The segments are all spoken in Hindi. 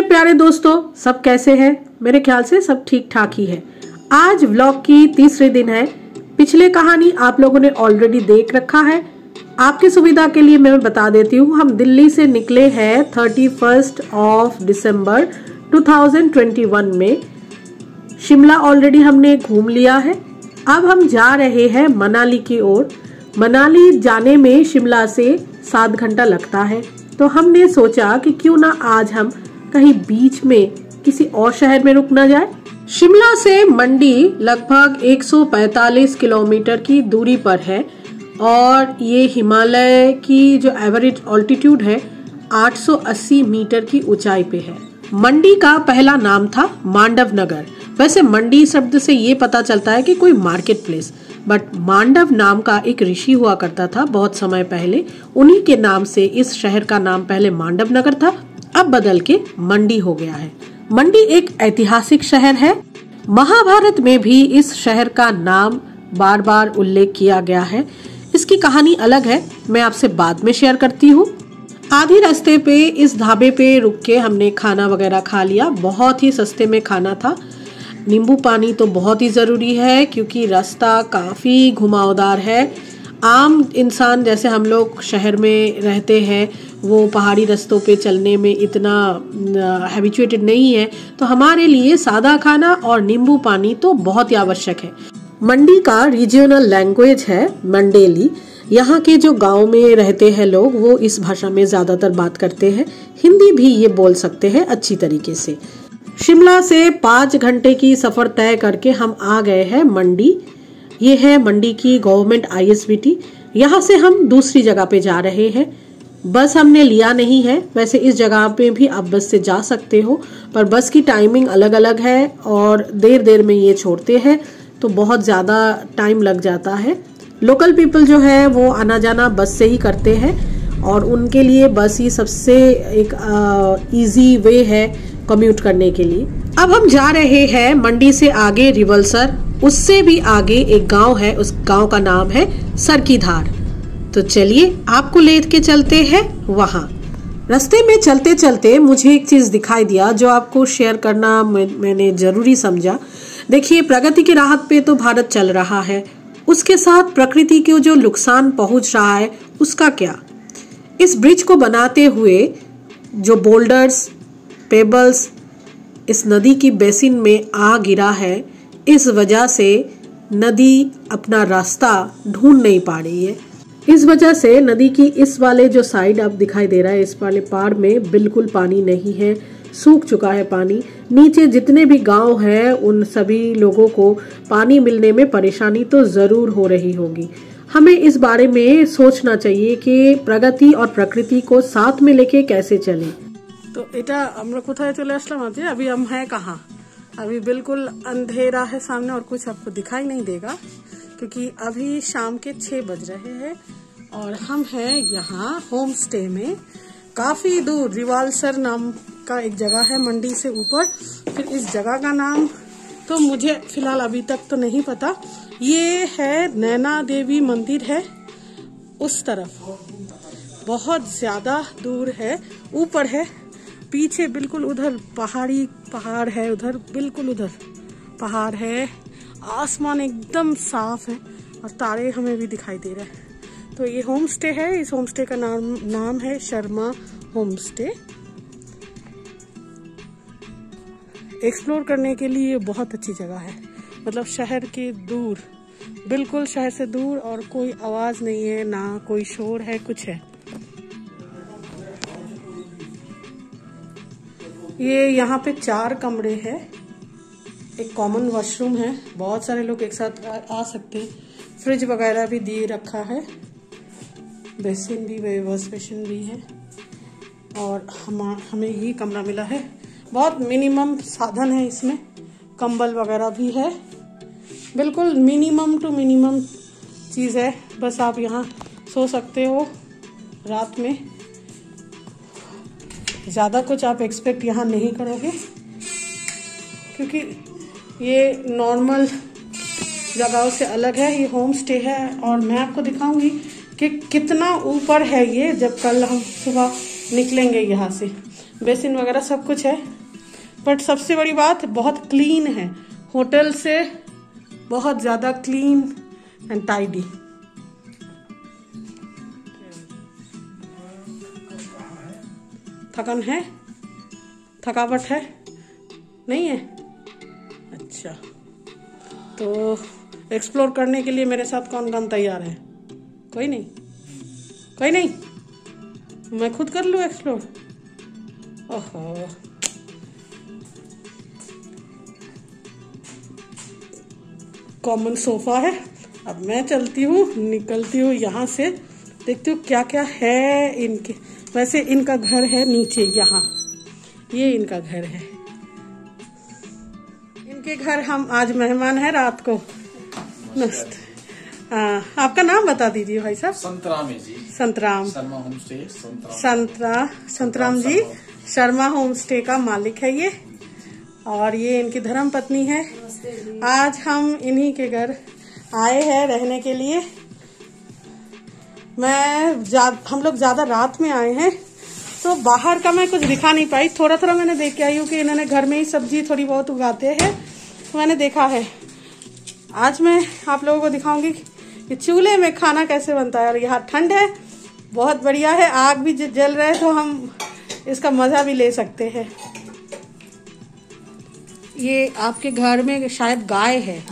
प्यारे दोस्तों, सब कैसे हैं? मेरे ख्याल से सब ठीक ठाक ही है। आज व्लॉग की तीसरे दिन है। पिछले कहानी आप लोगों ने ऑलरेडी देख रखा है। आपकी सुविधा के लिए मैं बता देती हूँ, हम दिल्ली से निकले हैं 31 दिसंबर 2021 में। शिमला ऑलरेडी हमने घूम लिया है। अब हम जा रहे हैं मनाली की ओर। मनाली जाने में शिमला से 7 घंटा लगता है, तो हमने सोचा कि क्यों ना आज हम कहीं बीच में किसी और शहर में रुक ना जाए। शिमला से मंडी लगभग 145 किलोमीटर की दूरी पर है और ये हिमालय की जो एवरेज ऑल्टीट्यूड है 880 मीटर की ऊंचाई पे है। मंडी का पहला नाम था मांडव नगर। वैसे मंडी शब्द से ये पता चलता है कि कोई मार्केट प्लेस, बट मांडव नाम का एक ऋषि हुआ करता था बहुत समय पहले। उन्हीं के नाम से इस शहर का नाम पहले मांडव नगर था, अब बदल के मंडी हो गया है। मंडी एक ऐतिहासिक शहर है। महाभारत में भी इस शहर का नाम बार बार उल्लेख किया गया है। इसकी कहानी अलग है, मैं आपसे बाद में शेयर करती हूँ। आधी रास्ते पे इस ढाबे पे रुक के हमने खाना वगैरह खा लिया। बहुत ही सस्ते में खाना था। नींबू पानी तो बहुत ही ज़रूरी है क्योंकि रास्ता काफ़ी घुमावदार है। आम इंसान जैसे हम लोग शहर में रहते हैं, वो पहाड़ी रास्तों पे चलने में इतना हैबिचुएटेड नहीं है, तो हमारे लिए सादा खाना और नींबू पानी तो बहुत ही आवश्यक है। मंडी का रीजनल लैंग्वेज है मंडेली। यहाँ के जो गांव में रहते हैं लोग, वो इस भाषा में ज़्यादातर बात करते हैं। हिंदी भी ये बोल सकते हैं अच्छी तरीके से। शिमला से 5 घंटे की सफ़र तय करके हम आ गए हैं मंडी। ये है मंडी की गवर्नमेंट ISBT। यहाँ से हम दूसरी जगह पे जा रहे हैं। बस हमने लिया नहीं है। वैसे इस जगह पे भी आप बस से जा सकते हो, पर बस की टाइमिंग अलग अलग है और देर देर में ये छोड़ते हैं, तो बहुत ज़्यादा टाइम लग जाता है। लोकल पीपल जो है वो आना जाना बस से ही करते हैं और उनके लिए बस ही सबसे एक इजी वे है कम्यूट करने के लिए। अब हम जा रहे हैं मंडी से आगे रिवलसर, उससे भी आगे एक गांव है, उस गांव का नाम है सरकीधार। तो चलिए आपको ले के चलते हैं वहां। रास्ते में चलते चलते मुझे एक चीज दिखाई दिया जो आपको शेयर करना मैंने जरूरी समझा। देखिए, प्रगति की राह पे तो भारत चल रहा है, उसके साथ प्रकृति को जो नुकसान पहुंच रहा है उसका क्या। इस ब्रिज को बनाते हुए जो बोल्डर्स, पेबल्स इस नदी की बेसिन में आ गिरा है, इस वजह से नदी अपना रास्ता ढूंढ नहीं पा रही है। इस वजह से नदी की इस वाले जो साइड आप दिखाई दे रहा है, इस वाले पार में बिल्कुल पानी नहीं है, सूख चुका है पानी। नीचे जितने भी गांव हैं उन सभी लोगों को पानी मिलने में परेशानी तो जरूर हो रही होगी। हमें इस बारे में सोचना चाहिए कि प्रगति और प्रकृति को साथ में लेके कैसे चलें। तो এটা আমরা কোথায় চলে আসলাম आज? अभी हम हैं कहाँ? अभी बिल्कुल अंधेरा है सामने और कुछ आपको दिखाई नहीं देगा क्योंकि अभी शाम के 6 बज रहे हैं और हम हैं यहाँ होम स्टे में। काफी दूर रिवालसर नाम का एक जगह है मंडी से ऊपर। फिर इस जगह का नाम तो मुझे फिलहाल अभी तक तो नहीं पता। ये है नैना देवी मंदिर है उस तरफ, बहुत ज्यादा दूर है, ऊपर है। पीछे बिल्कुल उधर पहाड़ है, उधर बिल्कुल उधर पहाड़ है। आसमान एकदम साफ है और तारे हमें भी दिखाई दे रहे हैं। तो ये होम स्टे है। इस होम स्टे का नाम है शर्मा होम स्टे। एक्सप्लोर करने के लिए बहुत अच्छी जगह है, मतलब शहर के दूर, बिल्कुल शहर से दूर, और कोई आवाज नहीं है, ना कोई शोर है, कुछ है। ये यहाँ पे 4 कमरे हैं, एक कॉमन वॉशरूम है, बहुत सारे लोग एक साथ आ सकते हैं। फ्रिज वगैरह भी दिए रखा है, बेसिन भी, वॉश बेसिन भी है और हमें ये कमरा मिला है। बहुत मिनिमम साधन है इसमें, कंबल वगैरह भी है, बिल्कुल मिनिमम टू मिनिमम चीज़ है। बस आप यहाँ सो सकते हो रात में, ज़्यादा कुछ आप एक्सपेक्ट यहाँ नहीं करोगे क्योंकि ये नॉर्मल जगहों से अलग है। ये होम स्टे है और मैं आपको दिखाऊंगी कि कितना ऊपर है ये जब कल हम सुबह निकलेंगे यहाँ से। बेसिन वगैरह सब कुछ है। बट सबसे बड़ी बात बहुत क्लीन है, होटल से बहुत ज्यादा क्लीन एंड टाइडी। थकान है, थकावट है नहीं है? अच्छा, तो एक्सप्लोर करने के लिए मेरे साथ कौन कौन तैयार है? कोई नहीं? कोई नहीं? मैं खुद कर लूँ एक्सप्लोर? ओहो, कॉमन सोफा है। अब मैं चलती हूँ, निकलती हूँ यहाँ से, देखती हूँ क्या क्या है इनके। वैसे इनका घर है नीचे, यहाँ ये इनका घर है। इनके घर हम आज मेहमान है रात को। मस्त। आपका नाम बता दीजिए भाई साहब। संतराम है ji. Santram Sharma home stay. Santram ji Sharma home stay का मालिक है ये, और ये इनकी धर्म पत्नी है। आज हम इन्हीं के घर आए हैं रहने के लिए। हम लोग ज्यादा रात में आए हैं, तो बाहर का मैं कुछ दिखा नहीं पाई। थोड़ा थोड़ा मैंने देख के आई हूँ कि इन्होंने घर में ही सब्जी थोड़ी बहुत उगाते हैं, तो मैंने देखा है। आज मैं आप लोगों को दिखाऊंगी कि चूल्हे में खाना कैसे बनता है। और यहाँ ठंड है, बहुत बढ़िया है, आग भी जल रहा है, तो हम इसका मजा भी ले सकते हैं। ये आपके घर में शायद गाय है?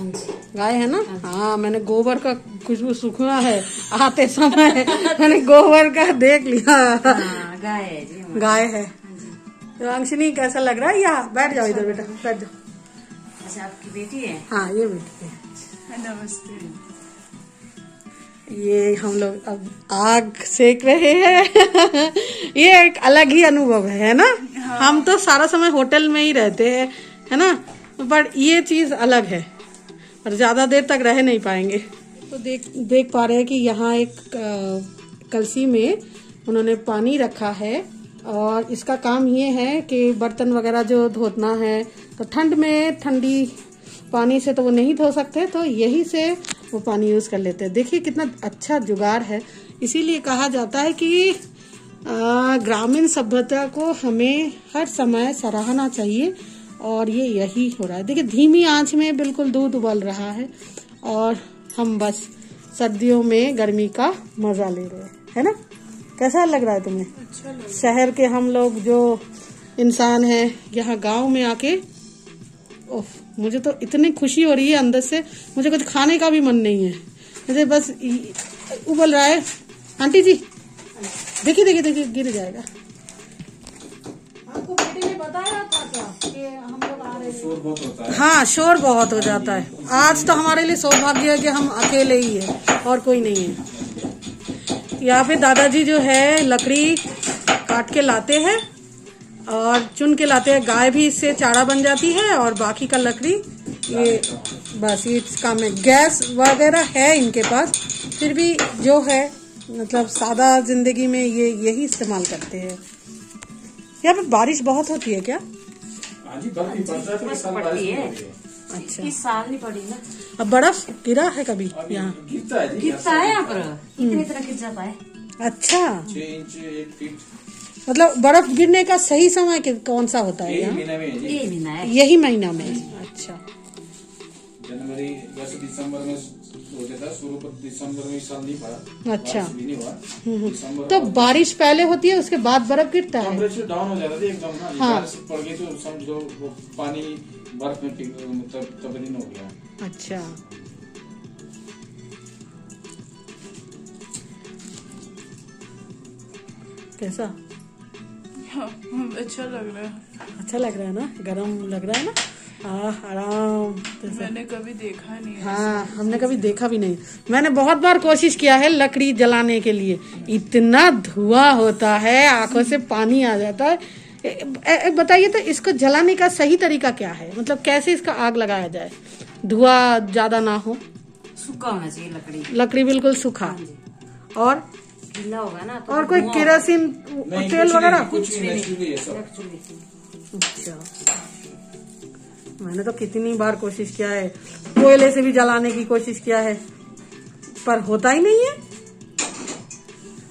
गाय है ना? हाँ, मैंने गोबर का खुशबू सूखा है आते समय। मैंने गोबर का देख लिया। गाय है जी, गाय है। तो अंशनी कैसा लग रहा है? यहाँ बैठ जाओ, इधर बेटा बैठ जाओ। अच्छा, आपकी बेटी है? हाँ, ये बेटी है। नमस्ते। ये हम लोग अब आग सेक रहे हैं। ये एक अलग ही अनुभव है ना? हाँ। हम तो सारा समय होटल में ही रहते हैं, है ना, बट ये चीज अलग है, और ज्यादा देर तक रह नहीं पाएंगे। तो देख पा रहे हैं कि यहाँ एक कलसी में उन्होंने पानी रखा है, और इसका काम ये है कि बर्तन वगैरह जो धोना है, तो ठंड में ठंडी पानी से तो वो नहीं धो सकते, तो यही से वो पानी यूज कर लेते हैं। देखिए कितना अच्छा जुगाड़ है। इसीलिए कहा जाता है कि ग्रामीण सभ्यता को हमें हर समय सराहना चाहिए, और ये यही हो रहा है। देखिए धीमी आंच में बिल्कुल दूध उबल रहा है, और हम बस सर्दियों में गर्मी का मजा ले रहे हैं, है ना? कैसा लग रहा है तुम्हें? अच्छा लग रहा है। शहर के हम लोग जो इंसान हैं, यहाँ गांव में आके मुझे तो इतनी खुशी हो रही है अंदर से, मुझे कुछ खाने का भी मन नहीं है, मुझे बस उबल रहा है। आंटी जी देखिए देखिए देखिए, गिर जाएगा। आपको बेटी ने बताया था क्या कि हम लोग आ रहे हैं? शोर बहुत होता है। हाँ, शोर बहुत हो जाता है। आज तो हमारे लिए सौभाग्य है कि हम अकेले ही है और कोई नहीं है। यहाँ पे दादाजी जो है लकड़ी काट के लाते हैं और चुन के लाते हैं। गाय भी इससे चारा बन जाती है, और बाकी का लकड़ी ये बस ये काम है। गैस वगैरह है इनके पास, फिर भी जो है मतलब सादा जिंदगी में ये यही इस्तेमाल करते हैं। यहाँ पे बारिश बहुत होती है क्या? पड़ती है। अच्छा, इस साल नहीं पड़ी ना। अब बर्फ गिरा है कभी यहाँ? गिरता है यहाँ पर, इतनी तरह गिर जाता है। अच्छा, 6 इंच 1 फीट। मतलब बर्फ गिरने का सही समय कौन सा होता है यहाँ? यही महीना है। यही महीना में? अच्छा, जनवरी वैसे दिसंबर में हो जाता है शुरू, पर दिसंबर में इस साल नहीं पड़ा। अच्छा, भी नहीं हुआ। तो बारिश पहले होती है, उसके बाद बर्फ गिरता है? टेम्परेचर डाउन हो जाता था एकदम ना। हाँ। बारिश पड़ गई तो समझ लो वो पानी बर्फ में तब्दील हो गया। अच्छा, कैसा? अच्छा लग रहा है। अच्छा लग रहा है ना? गरम लग रहा है ना? आराम जैसे। मैंने कभी देखा नहीं है। हाँ, हमने कभी देखा भी नहीं। मैंने बहुत बार कोशिश किया है लकड़ी जलाने के लिए, इतना धुआं होता है, आंखों से पानी आ जाता है। बताइए तो इसको जलाने का सही तरीका क्या है? मतलब कैसे इसका आग लगाया जाए, धुआं ज्यादा ना हो? सूखा होना चाहिए लकड़ी। लकड़ी बिल्कुल सूखा, और गीला होगा ना तो और कोई केरोसिन तेल वगैरह? कुछ भी नेचुरली है सब। अच्छा, मैंने तो कितनी बार कोशिश किया है, कोयले से भी जलाने की कोशिश किया है, पर होता ही नहीं है।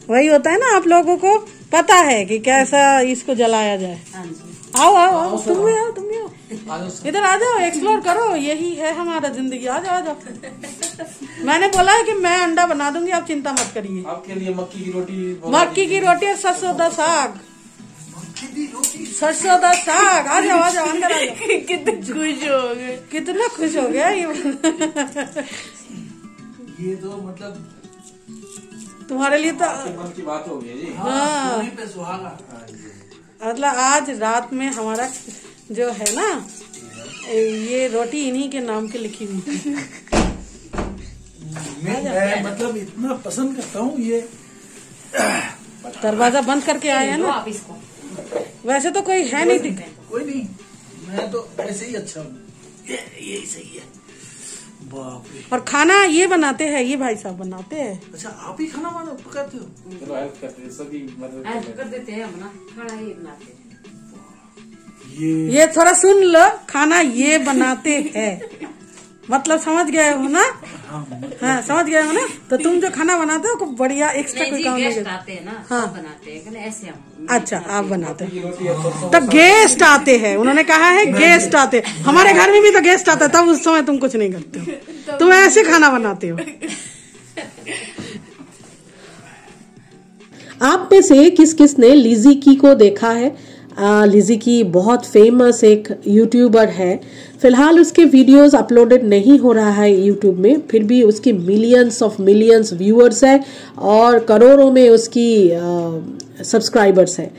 वही होता है ना, आप लोगों को पता है कि कैसा इसको जलाया जाए। हाँ जी। आओ आओ आओ, तुम भी आओ, तुम भी आओ। इधर आ जाओ, एक्सप्लोर करो, यही है हमारा जिंदगी। आ जाओ, आ जाओ। मैंने बोला है कि मैं अंडा बना दूंगी, आप चिंता मत करिए। आपके लिए मक्की की रोटी और सरसों दा साग। सरसों दा साग। आ जाओ, आ जाओ, अंदर आ जाओ। कितने खुश हो गए, कितना खुश हो गया ये तो मतलब तुम्हारे लिए तो मन की बात हो गई जी। हाँ, पे सुहागा। मतलब आज रात में हमारा जो है ना, ये रोटी इन्हीं के नाम की लिखी हुई। मैं मतलब इतना पसंद करता हूँ ये। दरवाजा बंद करके आए हैं ना। आप इसको वैसे तो कोई है नहीं दिख। कोई नहीं, मैं तो ऐसे ही अच्छा हूँ। यही सही है। बाप रे। और खाना ये बनाते हैं, ये भाई साहब बनाते हैं। अच्छा, आप ही खाना पकाते हो? चलो हेल्प करते हैं, सभी मदद ऐसे कर देते हैं हम ना, खाना ही बनाते हैं। ये थोड़ा सुन लो, खाना ये बनाते हैं मतलब समझ गए हो ना? हाँ, समझ गए हो ना? तो तुम जो खाना बनाते हो बढ़िया एक्स्ट्रा कोई काम नहीं गेस्ट आते हैं ना, हाँ बनाते हैं ऐसे हम। अच्छा, आप बनाते हैं तो गेस्ट आते हैं। उन्होंने कहा है गेस्ट आते हैं। हमारे घर में भी तो गेस्ट आता है, तब उस समय तुम कुछ नहीं करते हो, तुम ऐसे खाना बनाते हो। आप में से किस किस ने लिज़ी की को देखा है? लिज़ी की बहुत फेमस एक यूट्यूबर है। फिलहाल उसके वीडियोस अपलोडेड नहीं हो रहा है यूट्यूब में, फिर भी उसकी मिलियंस व्यूअर्स है और करोड़ों में उसकी सब्सक्राइबर्स है।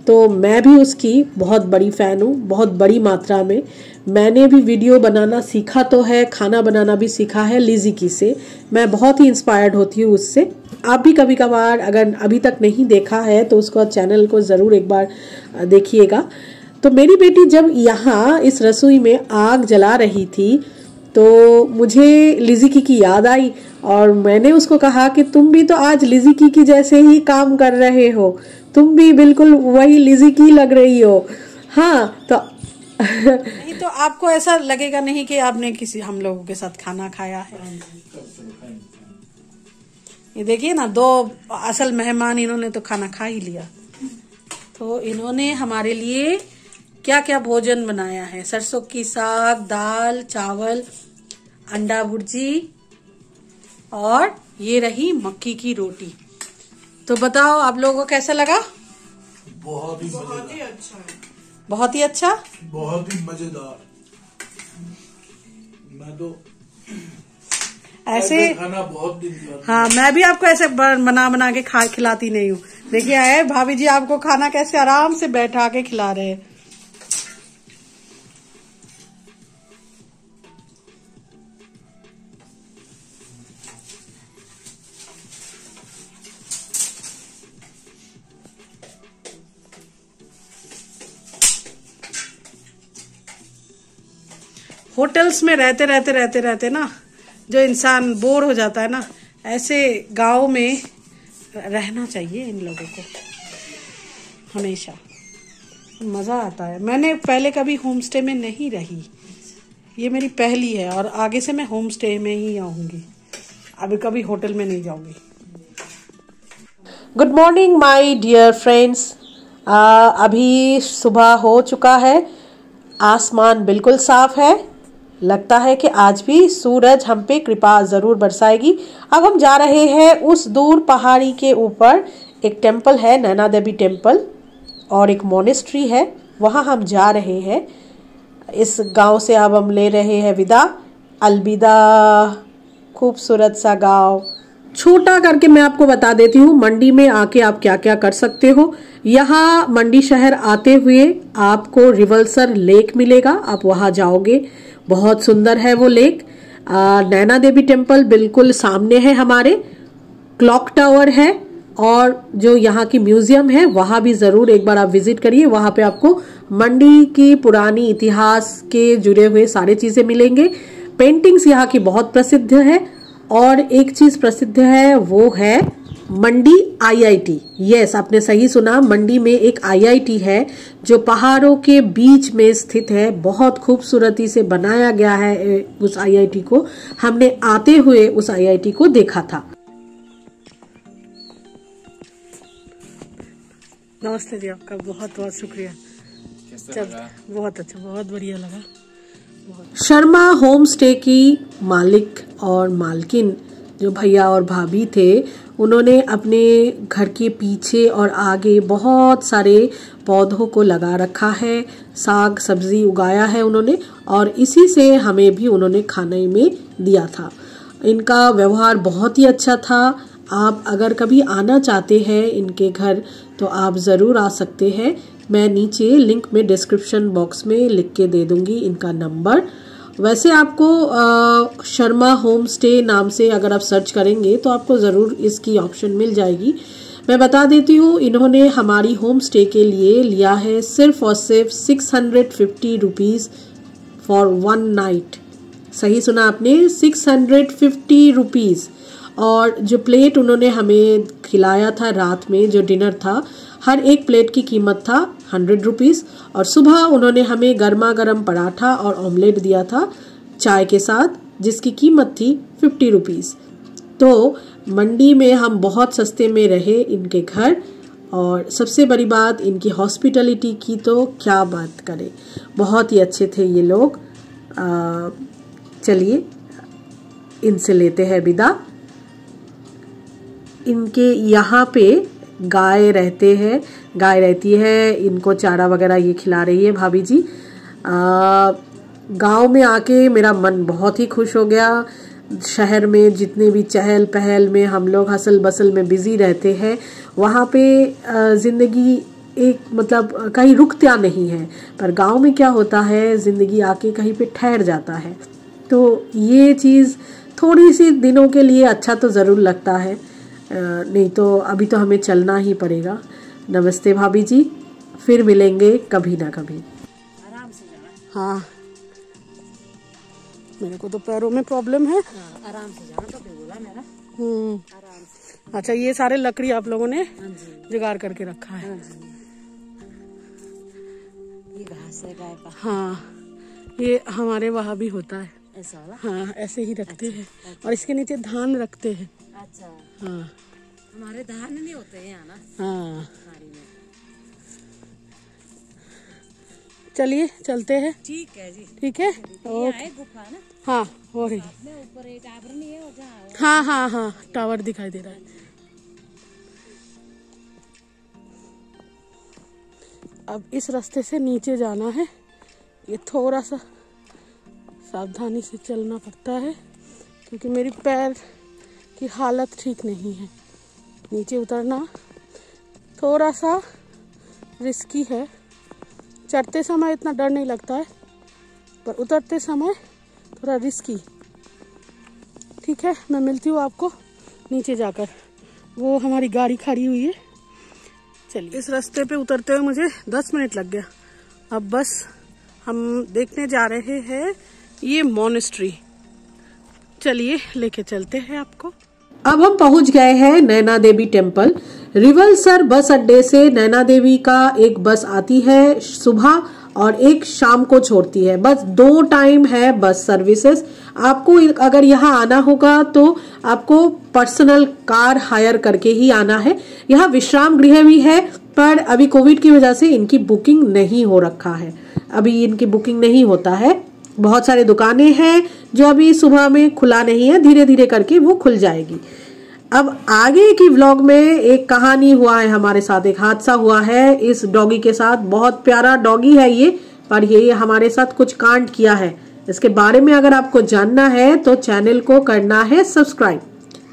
तो मैं भी उसकी बहुत बड़ी फ़ैन हूँ, बहुत बड़ी मात्रा में। मैंने भी वीडियो बनाना सीखा तो है, खाना बनाना भी सीखा है लिज़ी की से। मैं बहुत ही इंस्पायर्ड होती हूँ उससे। आप भी कभी कभार अगर अभी तक नहीं देखा है तो उसको चैनल को ज़रूर एक बार देखिएगा। तो मेरी बेटी जब यहाँ इस रसोई में आग जला रही थी तो मुझे लिज़ी की याद आई और मैंने उसको कहा कि तुम भी तो आज लिज़ी की जैसे ही काम कर रहे हो, तुम भी बिल्कुल वही लिज़ी की लग रही हो। हाँ, तो नहीं तो आपको ऐसा लगेगा नहीं कि आपने किसी हम लोगों के साथ खाना खाया है। ये देखिए ना, दो असल मेहमान इन्होंने तो खाना खा ही लिया। तो इन्होंने हमारे लिए क्या क्या भोजन बनाया है? सरसों की साग, दाल, चावल, अंडा भुर्जी और ये रही मक्की की रोटी। तो बताओ आप लोगों को कैसा लगा? बहुत ही अच्छा है। बहुत ही अच्छा, बहुत ही मजेदार। मैं तो ऐसे खाना बहुत दिन से। हाँ, मैं भी आपको ऐसे बना के खिलाती नहीं हूँ। देखिए आए भाभी जी आपको खाना कैसे आराम से बैठा के खिला रहे हैं। होटल्स में रहते ना, जो इंसान बोर हो जाता है ना, ऐसे गांव में रहना चाहिए इन लोगों को। हमेशा मज़ा आता है। मैंने पहले कभी होम स्टे में नहीं रही, ये मेरी पहली है और आगे से मैं होम स्टे में ही आऊँगी, अभी कभी होटल में नहीं जाऊँगी। Good morning my dear friends. अभी सुबह हो चुका है, आसमान बिल्कुल साफ है, लगता है कि आज भी सूरज हम पे कृपा ज़रूर बरसाएगी। अब हम जा रहे हैं उस दूर पहाड़ी के ऊपर, एक टेम्पल है नैना देवी टेम्पल और एक मोनेस्ट्री है, वहाँ हम जा रहे हैं। इस गांव से अब हम ले रहे हैं विदा। अलविदा। खूबसूरत सा गांव। छोटा करके मैं आपको बता देती हूँ मंडी में आके आप क्या क्या कर सकते हो। यहाँ मंडी शहर आते हुए आपको रिवलसर लेक मिलेगा, आप वहाँ जाओगे, बहुत सुंदर है वो लेक। नैना देवी टेम्पल बिल्कुल सामने है हमारे, क्लॉक टावर है और जो यहाँ की म्यूजियम है वहाँ भी ज़रूर एक बार आप विजिट करिए। वहाँ पे आपको मंडी की पुरानी इतिहास के जुड़े हुए सारे चीज़ें मिलेंगे। पेंटिंग्स यहाँ की बहुत प्रसिद्ध है और एक चीज़ प्रसिद्ध है वो है मंडी IIT। यस, आपने सही सुना, मंडी में एक IIT है जो पहाड़ों के बीच में स्थित है। बहुत खूबसूरती से बनाया गया है उस IIT को। हमने आते हुए उस IIT को देखा था। नमस्ते जी, आपका बहुत बहुत शुक्रिया। अच्छा लगा। बहुत अच्छा, बहुत बढ़िया लगा। शर्मा होम स्टे की मालिक और मालकिन जो भैया और भाभी थे, उन्होंने अपने घर के पीछे और आगे बहुत सारे पौधों को लगा रखा है, साग सब्जी उगाया है उन्होंने, और इसी से हमें भी उन्होंने खाने में दिया था। इनका व्यवहार बहुत ही अच्छा था। आप अगर कभी आना चाहते हैं इनके घर तो आप ज़रूर आ सकते हैं। मैं नीचे लिंक में डिस्क्रिप्शन बॉक्स में लिख के दे दूंगी इनका नंबर। वैसे आपको शर्मा होम स्टे नाम से अगर आप सर्च करेंगे तो आपको ज़रूर इसकी ऑप्शन मिल जाएगी। मैं बता देती हूँ, इन्होंने हमारी होम स्टे के लिए लिया है सिर्फ और सिर्फ 650 रुपीज़ फॉर 1 नाइट। सही सुना आपने, 650 रुपीज़। और जो प्लेट उन्होंने हमें खिलाया था रात में, जो डिनर था, हर एक प्लेट की कीमत था 100 रुपीज़। और सुबह उन्होंने हमें गर्मा गर्म पराठा और ऑमलेट दिया था चाय के साथ, जिसकी कीमत थी 50 रुपीज़। तो मंडी में हम बहुत सस्ते में रहे इनके घर। और सबसे बड़ी बात, इनकी हॉस्पिटलिटी की तो क्या बात करें, बहुत ही अच्छे थे ये लोग। चलिए इनसे लेते हैं विदा। इनके यहाँ पे गाय रहते हैं, गाय रहती है, इनको चारा वगैरह ये खिला रही है भाभी जी। गांव में आके मेरा मन बहुत ही खुश हो गया। शहर में जितने भी चहल पहल में हम लोग हसल बसल में बिजी रहते हैं, वहाँ पे ज़िंदगी एक मतलब कहीं रुकता नहीं है, पर गांव में क्या होता है, ज़िंदगी आके कहीं पे ठहर जाता है। तो ये चीज़ थोड़ी सी दिनों के लिए अच्छा तो ज़रूर लगता है, नहीं तो अभी तो हमें चलना ही पड़ेगा। नमस्ते भाभी जी, फिर मिलेंगे कभी ना कभी। आराम से जाना। हाँ, मेरे को तो पैरों में प्रॉब्लम है। आराम से जाना तो बोला मेरा। आराम से। अच्छा, ये सारे लकड़ी आप लोगों ने हाँ जी, जुगाड़ करके रखा है। हाँ जी। ये घास है गाय का। हाँ, ये हमारे वहाँ भी होता है ऐसा वाला। हाँ, ऐसे ही रखते हैं। और इसके नीचे धान रखते हैं। अच्छा, हाँ हमारे धान नहीं होते हैं यहाँ ना, हाँ। खाड़ी में। चलिए चलते हैं। ठीक है जी। ठीक है, ये है गुफा ना, हाँ हो रही। अपने ऊपर एक टावर नहीं है और जहाँ हाँ हाँ हाँ, टावर दिखाई दे रहा है। अब इस रास्ते से नीचे जाना है। ये थोड़ा सा सावधानी से चलना पड़ता है क्योंकि मेरी पैर की हालत ठीक नहीं है। नीचे उतरना थोड़ा सा रिस्की है। चढ़ते समय इतना डर नहीं लगता है, पर उतरते समय थोड़ा रिस्की। ठीक है, मैं मिलती हूँ आपको नीचे जाकर। वो हमारी गाड़ी खड़ी हुई है। चलिए, इस रास्ते पे उतरते हुए मुझे 10 मिनट लग गया। अब बस हम देखने जा रहे हैं ये मॉनेस्ट्री। चलिए लेके चलते हैं आपको। अब हम पहुंच गए हैं नैना देवी टेम्पल। रिवलसर बस अड्डे से नैना देवी का एक बस आती है सुबह और एक शाम को छोड़ती है। बस 2 टाइम है बस सर्विसेज। आपको अगर यहाँ आना होगा तो आपको पर्सनल कार हायर करके ही आना है। यहाँ विश्राम गृह भी है, पर अभी कोविड की वजह से इनकी बुकिंग नहीं हो रखा है। अभी इनकी बुकिंग नहीं होता है। बहुत सारे दुकानें हैं जो अभी सुबह में खुला नहीं है, धीरे धीरे करके वो खुल जाएगी। अब आगे की व्लॉग में एक कहानी हुआ है हमारे साथ, एक हादसा हुआ है इस डॉगी के साथ। बहुत प्यारा डॉगी है ये, पर ये हमारे साथ कुछ कांड किया है। इसके बारे में अगर आपको जानना है तो चैनल को करना है सब्सक्राइब,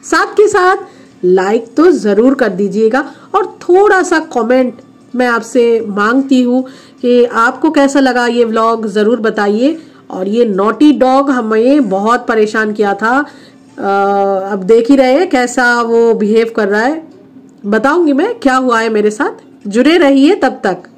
साथ के साथ लाइक तो जरूर कर दीजिएगा और थोड़ा सा कमेंट मैं आपसे मांगती हूँ कि आपको कैसा लगा ये व्लॉग, जरूर बताइए। और ये नॉटी डॉग हमें बहुत परेशान किया था। अब देख ही रहे कैसा वो बिहेव कर रहा है। बताऊंगी मैं क्या हुआ है मेरे साथ। जुड़े रहिए तब तक।